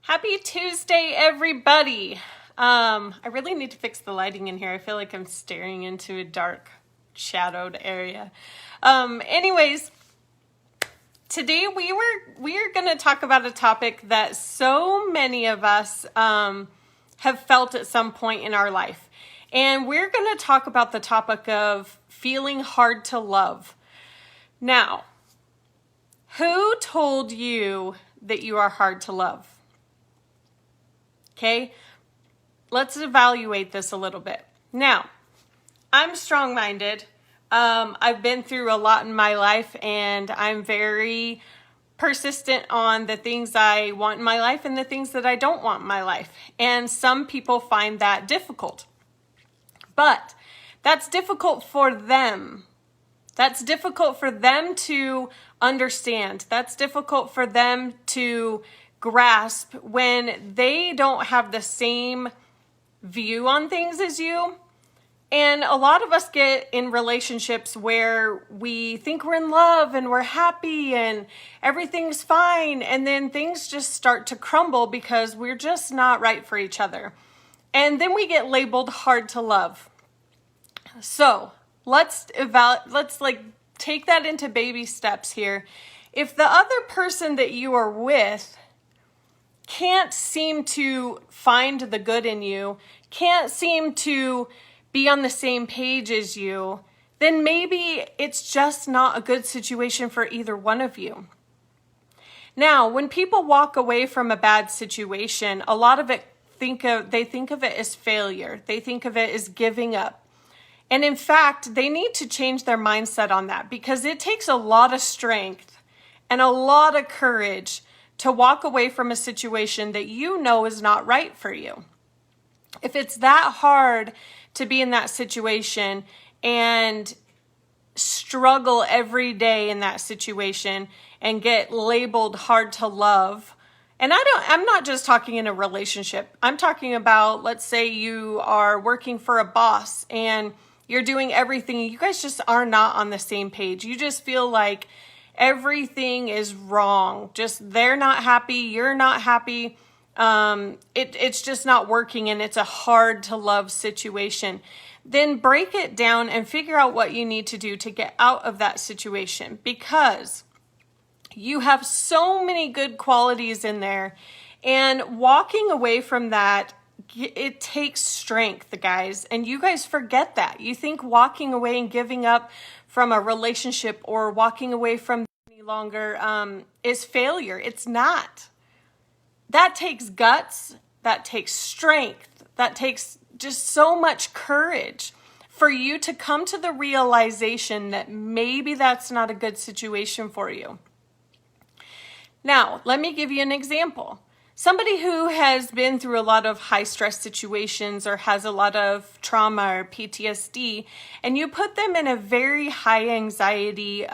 Happy Tuesday, everybody. I really need to fix the lighting in here. I feel like I'm staring into a dark, shadowed area. Anyways, today we're going to talk about a topic that so many of us have felt at some point in our life. And we're going to talk about the topic of feeling hard to love. Now, who told you that you are hard to love? Okay, let's evaluate this a little bit. Now, I'm strong-minded. I've been through a lot in my life, and I'm very persistent on the things I want in my life and the things that I don't want in my life. And some people find that difficult. But that's difficult for them. That's difficult for them to understand. That's difficult for them to grasp when they don't have the same view on things as you. And a lot of us get in relationships where we think we're in love and we're happy and everything's fine, and then things just start to crumble because we're just not right for each other. And then we get labeled hard to love. So let's take that into baby steps here. If the other person that you are with can't seem to find the good in you, can't seem to be on the same page as you, then maybe it's just not a good situation for either one of you. Now, when people walk away from a bad situation, a lot of it they think of it as failure. They think of it as giving up. And in fact, they need to change their mindset on that, because it takes a lot of strength and a lot of courage to walk away from a situation that you know is not right for you. If it's that hard to be in that situation and struggle every day in that situation and get labeled hard to love, and I'm not just talking in a relationship. I'm talking about, let's say you are working for a boss and you're doing everything. You guys just are not on the same page. You just feel like everything is wrong. Just they're not happy. You're not happy. It's just not working, and it's a hard to love situation. Then break it down and figure out what you need to do to get out of that situation, because you have so many good qualities in there, and walking away from that, it takes strength, guys. And you guys forget that. You think walking away and giving up from a relationship or walking away from any longer is failure. It's not. That takes guts. That takes strength. That takes just so much courage for you to come to the realization that maybe that's not a good situation for you. Now, let me give you an example. Somebody who has been through a lot of high stress situations or has a lot of trauma or PTSD, and you put them in a very high anxiety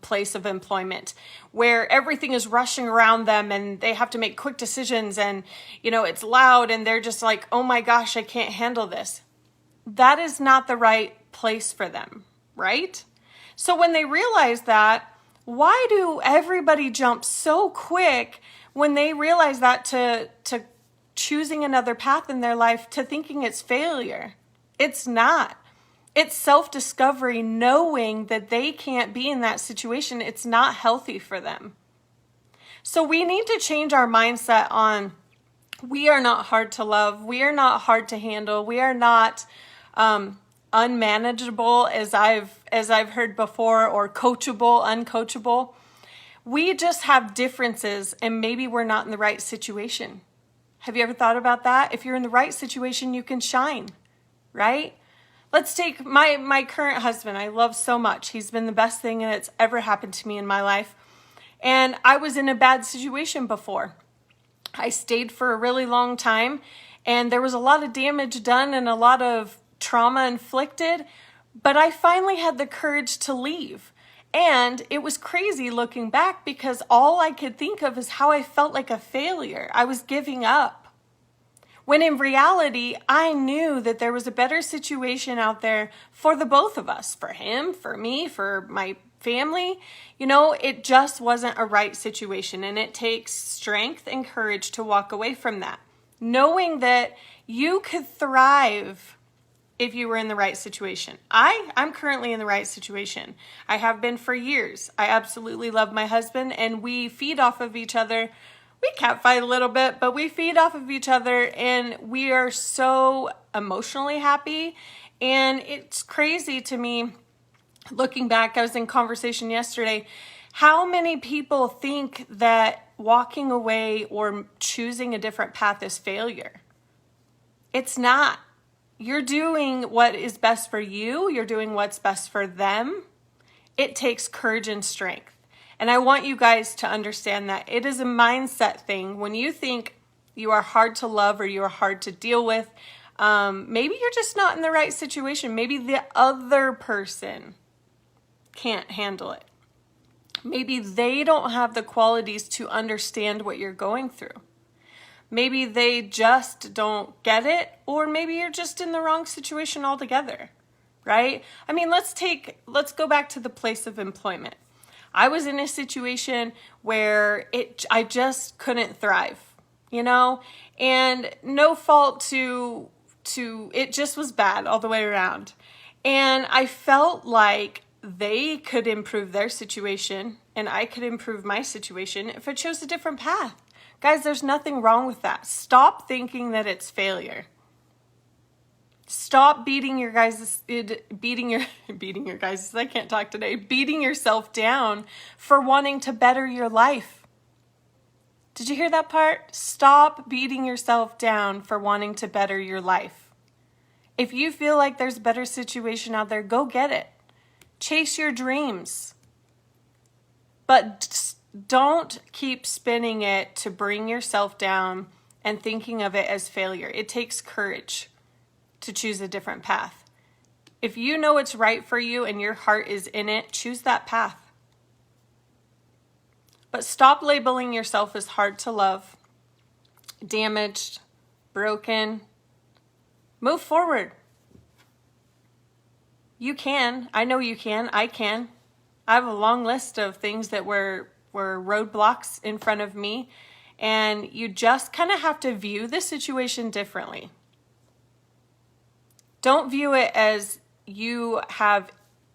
place of employment where everything is rushing around them and they have to make quick decisions, and it's loud and they're just like, oh my gosh, I can't handle this. That is not the right place for them, right? So when they realize that, why do everybody jump so quick when they realize that to choosing another path in their life, to thinking it's failure? It's not. It's self-discovery, knowing that they can't be in that situation. It's not healthy for them. So we need to change our mindset on, we are not hard to love. We are not hard to handle. We are not unmanageable, as I've heard before, or coachable, uncoachable. We just have differences, and maybe we're not in the right situation. Have you ever thought about that? If you're in the right situation, you can shine, right? Let's take my current husband. I love so much. He's been the best thing that's ever happened to me in my life. And I was in a bad situation before. I stayed for a really long time, and there was a lot of damage done and a lot of trauma inflicted, but I finally had the courage to leave. And it was crazy looking back, because all I could think of is how I felt like a failure. I was giving up. When in reality, I knew that there was a better situation out there for the both of us, for him, for me, for my family, you know, it just wasn't a right situation. And it takes strength and courage to walk away from that, knowing that you could thrive if you were in the right situation. I'm currently in the right situation. I have been for years. I absolutely love my husband, and we feed off of each other. We catfight a little bit, but we feed off of each other, and we are so emotionally happy. And it's crazy to me, looking back, I was in conversation yesterday, how many people think that walking away or choosing a different path is failure. It's not. You're doing what is best for you. You're doing what's best for them. It takes courage and strength. And I want you guys to understand that it is a mindset thing. When you think you are hard to love or you are hard to deal with, maybe you're just not in the right situation. Maybe the other person can't handle it. Maybe they don't have the qualities to understand what you're going through. Maybe they just don't get it, or maybe you're just in the wrong situation altogether, right? I mean, let's go back to the place of employment. I was in a situation where I just couldn't thrive, you know, and no fault to it just was bad all the way around. And I felt like they could improve their situation and I could improve my situation if I chose a different path. Guys, there's nothing wrong with that. Stop thinking that it's failure. Stop beating yourself down for wanting to better your life. Did you hear that part? Stop beating yourself down for wanting to better your life. If you feel like there's a better situation out there, go get it. Chase your dreams. But don't keep spinning it to bring yourself down and thinking of it as failure. It takes courage to choose a different path. If you know it's right for you and your heart is in it, choose that path. But stop labeling yourself as hard to love, damaged, broken. Move forward. You can. I know you can. I can. I have a long list of things that were roadblocks in front of me, and you just kind of have to view the situation differently. Don't view it as you have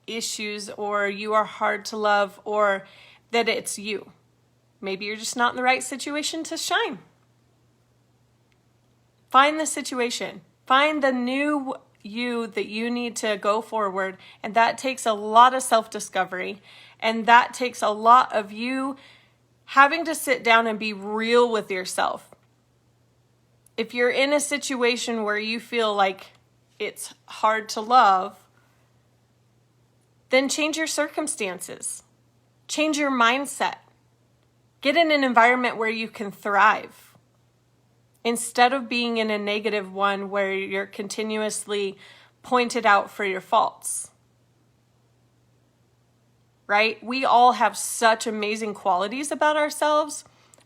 issues or you are hard to love or that it's you. Maybe you're just not in the right situation to shine. Find the situation. Find the new you that you need to go forward, and that takes a lot of self-discovery, and that takes a lot of you having to sit down and be real with yourself. If you're in a situation where you feel like it's hard to love, then change your circumstances. Change your mindset. Get in an environment where you can thrive, instead of being in a negative one where you're continuously pointed out for your faults. Right? We all have such amazing qualities about ourselves,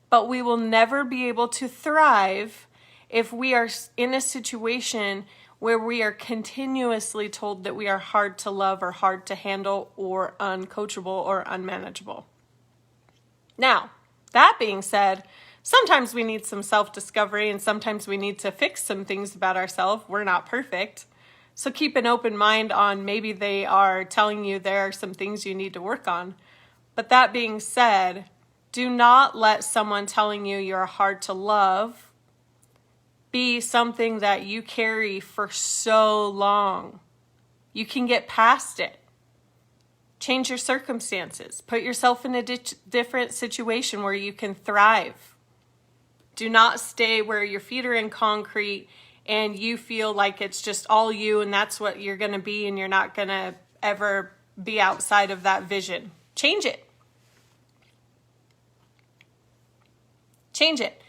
but we will never be able to thrive if we are in a situation where we are continuously told that we are hard to love or hard to handle or uncoachable or unmanageable. Now, that being said, sometimes we need some self-discovery and sometimes we need to fix some things about ourselves. We're not perfect. So keep an open mind on maybe they are telling you there are some things you need to work on. But that being said, do not let someone telling you you're hard to love be something that you carry for so long. You can get past it. Change your circumstances. Put yourself in a different situation where you can thrive. Do not stay where your feet are in concrete and you feel like it's just all you and that's what you're going to be and you're not going to ever be outside of that vision. Change it. Change it.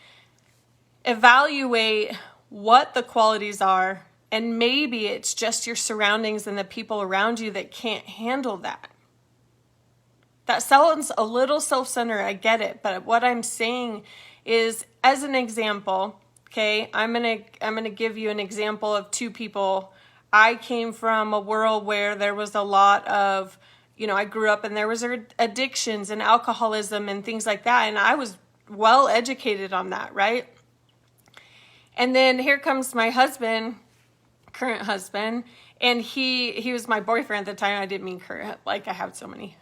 Evaluate what the qualities are, and maybe it's just your surroundings and the people around you that can't handle that. That sounds a little self-centered, I get it, but what I'm saying is, as an example, okay, I'm gonna give you an example of two people. I came from a world where there was a lot of, I grew up and there was addictions and alcoholism and things like that. And I was well educated on that, right? And then here comes my husband, current husband, and he was my boyfriend at the time. I didn't mean current, like I have so many.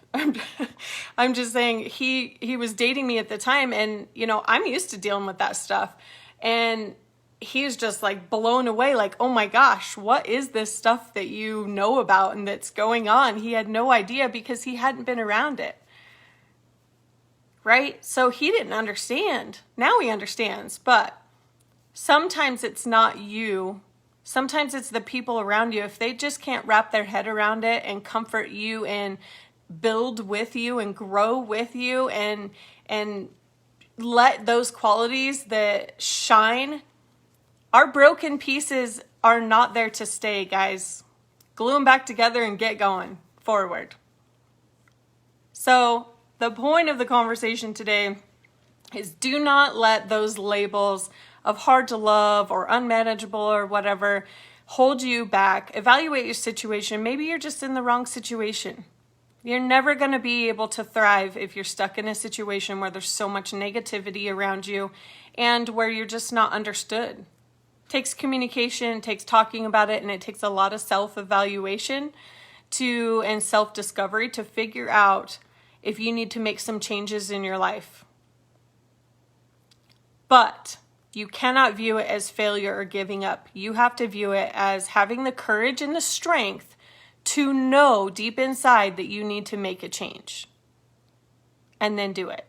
I'm just saying he was dating me at the time, and I'm used to dealing with that stuff. And he's just like blown away, like, oh my gosh, what is this stuff that you know about and that's going on? He had no idea because he hadn't been around it. Right? So he didn't understand. Now he understands, but sometimes it's not you. Sometimes it's the people around you. If they just can't wrap their head around it and comfort you and build with you and grow with you and let those qualities that shine, our broken pieces are not there to stay, guys. Glue them back together and get going forward. So the point of the conversation today is do not let those labels of hard to love or unmanageable or whatever hold you back. Evaluate your situation. Maybe you're just in the wrong situation. You're never going to be able to thrive if you're stuck in a situation where there's so much negativity around you and where you're just not understood. It takes communication, it takes talking about it, and it takes a lot of self-evaluation and self-discovery to figure out if you need to make some changes in your life. But you cannot view it as failure or giving up. You have to view it as having the courage and the strength to know deep inside that you need to make a change. And then do it.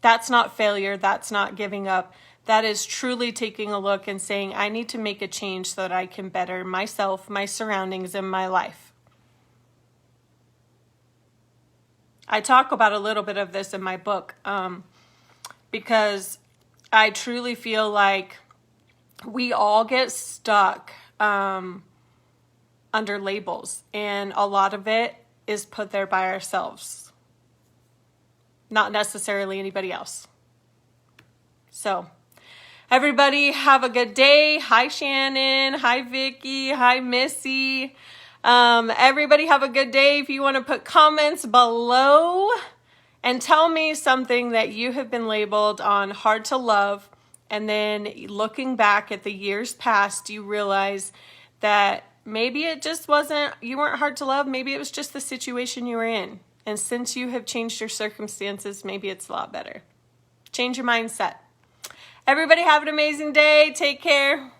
That's not failure. That's not giving up. That is truly taking a look and saying, I need to make a change so that I can better myself, my surroundings, and my life. I talk about a little bit of this in my book because I truly feel like we all get stuck under labels, and a lot of it is put there by ourselves, not necessarily anybody else. So everybody have a good day. Hi, Shannon. Hi, Vicky. Hi, Missy. Everybody have a good day. If you want to put comments below and tell me something that you have been labeled on hard to love, and then looking back at the years past, you realize that maybe it just you weren't hard to love. Maybe it was just the situation you were in. And since you have changed your circumstances, maybe it's a lot better. Change your mindset. Everybody have an amazing day. Take care.